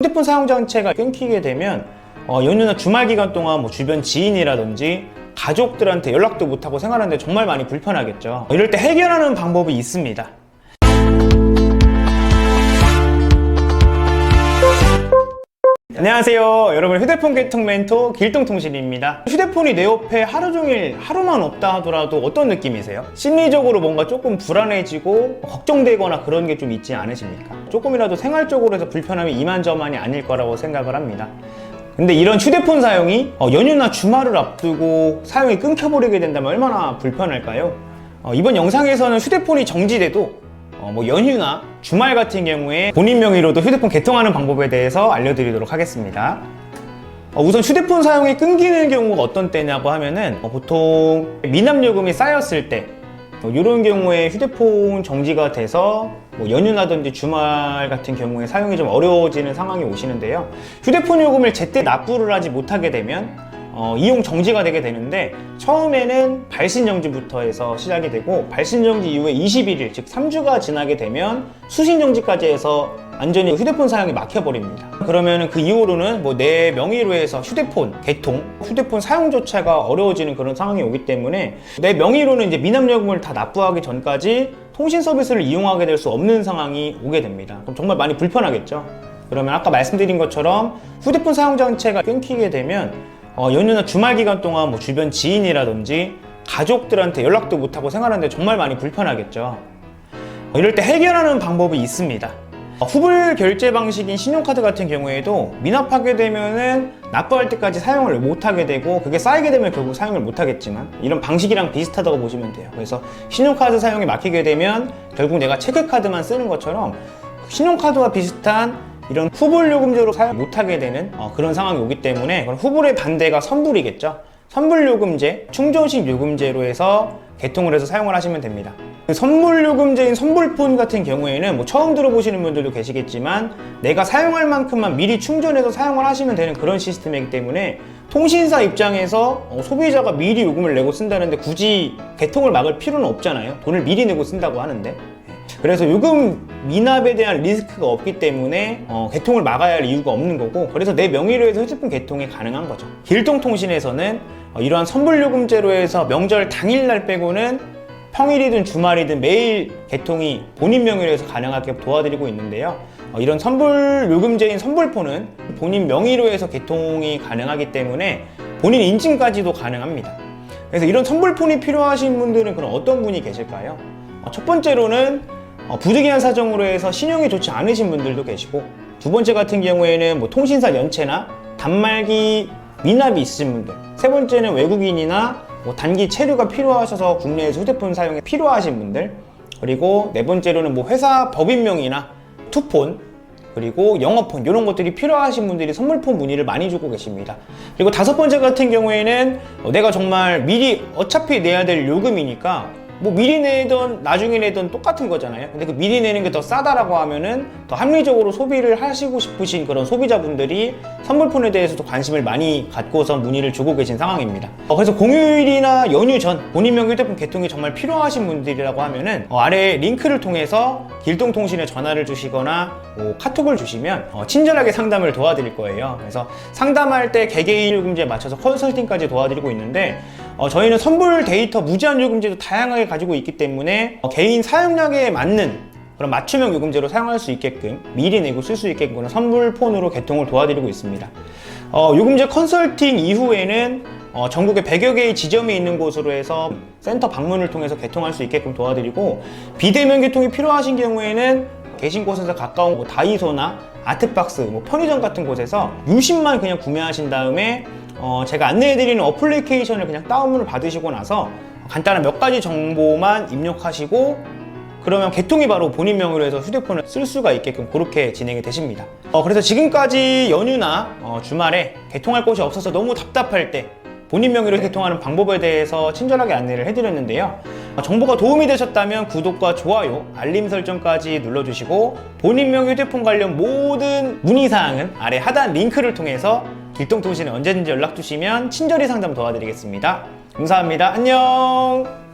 휴대폰 사용 장치가 끊기게 되면 연휴나 주말 기간 동안 주변 지인이라든지 가족들한테 연락도 못하고 생활하는데 정말 많이 불편하겠죠. 이럴 때 해결하는 방법이 있습니다. 안녕하세요. 여러분, 휴대폰 개통 멘토 길동통신입니다. 휴대폰이 내 옆에 하루 종일 하루만 없다 하더라도 어떤 느낌이세요? 심리적으로 뭔가 조금 불안해지고 걱정되거나 그런 게 좀 있지 않으십니까? 조금이라도 생활적으로 해서 불편함이 이만저만이 아닐 거라고 생각을 합니다. 근데 이런 휴대폰 사용이 연휴나 주말을 앞두고 사용이 끊겨버리게 된다면 얼마나 불편할까요? 이번 영상에서는 휴대폰이 정지돼도 연휴나 주말 같은 경우에 본인 명의로도 휴대폰 개통하는 방법에 대해서 알려드리도록 하겠습니다. 우선 휴대폰 사용이 끊기는 경우가 어떤 때냐고 하면은 보통 미납요금이 쌓였을 때 이런 경우에 휴대폰 정지가 돼서 연휴라든지 주말 같은 경우에 사용이 좀 어려워지는 상황이 오시는데요. 휴대폰 요금을 제때 납부를 하지 못하게 되면 이용 정지가 되게 되는데, 처음에는 발신정지부터 해서 시작이 되고, 발신정지 이후에 21일, 즉 3주가 지나게 되면 수신정지까지 해서 완전히 휴대폰 사용이 막혀버립니다. 그러면 그 이후로는 내 명의로 해서 휴대폰 개통, 휴대폰 사용조차가 어려워지는 그런 상황이 오기 때문에 내 명의로는 이제 미납요금을 다 납부하기 전까지 통신 서비스를 이용하게 될 수 없는 상황이 오게 됩니다. 그럼 정말 많이 불편하겠죠. 그러면 아까 말씀드린 것처럼 휴대폰 사용 장치가 끊기게 되면 연휴나 주말 기간 동안 주변 지인이라든지 가족들한테 연락도 못하고 생활하는데 정말 많이 불편하겠죠. 이럴 때 해결하는 방법이 있습니다. 후불 결제 방식인 신용카드 같은 경우에도 미납하게 되면은 납부할 때까지 사용을 못하게 되고, 그게 쌓이게 되면 결국 사용을 못하겠지만 이런 방식이랑 비슷하다고 보시면 돼요. 그래서 신용카드 사용이 막히게 되면 결국 내가 체크카드만 쓰는 것처럼 신용카드와 비슷한 이런 후불 요금제로 사용 못하게 되는 그런 상황이 오기 때문에, 후불의 반대가 선불이겠죠. 선불 요금제, 충전식 요금제로 해서 개통을 해서 사용을 하시면 됩니다. 선불 요금제인 선불폰 같은 경우에는 처음 들어보시는 분들도 계시겠지만, 내가 사용할 만큼만 미리 충전해서 사용을 하시면 되는 그런 시스템이기 때문에 통신사 입장에서 소비자가 미리 요금을 내고 쓴다는데 굳이 개통을 막을 필요는 없잖아요. 돈을 미리 내고 쓴다고 하는데. 그래서 요금 미납에 대한 리스크가 없기 때문에 개통을 막아야 할 이유가 없는 거고, 그래서 내 명의로 해서 휴대폰 개통이 가능한 거죠. 길동통신에서는 이러한 선불요금제로 해서 명절 당일날 빼고는 평일이든 주말이든 매일 개통이 본인 명의로 해서 가능하게 도와드리고 있는데요. 이런 선불요금제인 선불폰은 본인 명의로 해서 개통이 가능하기 때문에 본인 인증까지도 가능합니다. 그래서 이런 선불폰이 필요하신 분들은 그럼 어떤 분이 계실까요? 첫 번째로는 부득이한 사정으로 해서 신용이 좋지 않으신 분들도 계시고, 두 번째 같은 경우에는 통신사 연체나 단말기 미납이 있으신 분들, 세 번째는 외국인이나 단기 체류가 필요하셔서 국내에서 휴대폰 사용이 필요하신 분들, 그리고 네 번째로는 회사 법인명의나 투폰, 그리고 영어폰, 이런 것들이 필요하신 분들이 선물폰 문의를 많이 주고 계십니다. 그리고 다섯 번째 같은 경우에는 내가 정말 미리 어차피 내야 될 요금이니까 미리 내던 나중에 내던 똑같은 거잖아요. 근데 그 미리 내는 게 더 싸다라고 하면은 더 합리적으로 소비를 하시고 싶으신 그런 소비자분들이 선물폰에 대해서도 관심을 많이 갖고서 문의를 주고 계신 상황입니다. 그래서 공휴일이나 연휴 전 본인 명의 휴대폰 개통이 정말 필요하신 분들이라고 하면은 아래 링크를 통해서 길동통신에 전화를 주시거나 카톡을 주시면 친절하게 상담을 도와드릴 거예요. 그래서 상담할 때 개개인 요금제에 맞춰서 컨설팅까지 도와드리고 있는데, 저희는 선불 데이터 무제한 요금제도 다양하게 가지고 있기 때문에 개인 사용량에 맞는 그런 맞춤형 요금제로 사용할 수 있게끔 미리 내고 쓸 수 있게끔 그런 선불폰으로 개통을 도와드리고 있습니다. 요금제 컨설팅 이후에는 전국에 100여 개의 지점이 있는 곳으로 해서 센터 방문을 통해서 개통할 수 있게끔 도와드리고, 비대면 개통이 필요하신 경우에는 계신 곳에서 가까운 다이소나 아트박스, 편의점 같은 곳에서 유심만 그냥 구매하신 다음에 제가 안내해드리는 어플리케이션을 그냥 다운을 받으시고 나서 간단한 몇 가지 정보만 입력하시고, 그러면 개통이 바로 본인 명의로 해서 휴대폰을 쓸 수가 있게끔 그렇게 진행이 되십니다. 그래서 지금까지 연휴나 주말에 개통할 곳이 없어서 너무 답답할 때 본인 명의로 개통하는 방법에 대해서 친절하게 안내를 해드렸는데요. 정보가 도움이 되셨다면 구독과 좋아요, 알림 설정까지 눌러주시고, 본인 명의 휴대폰 관련 모든 문의사항은 아래 하단 링크를 통해서 길동통신에 언제든지 연락 주시면 친절히 상담 도와드리겠습니다. 감사합니다. 안녕.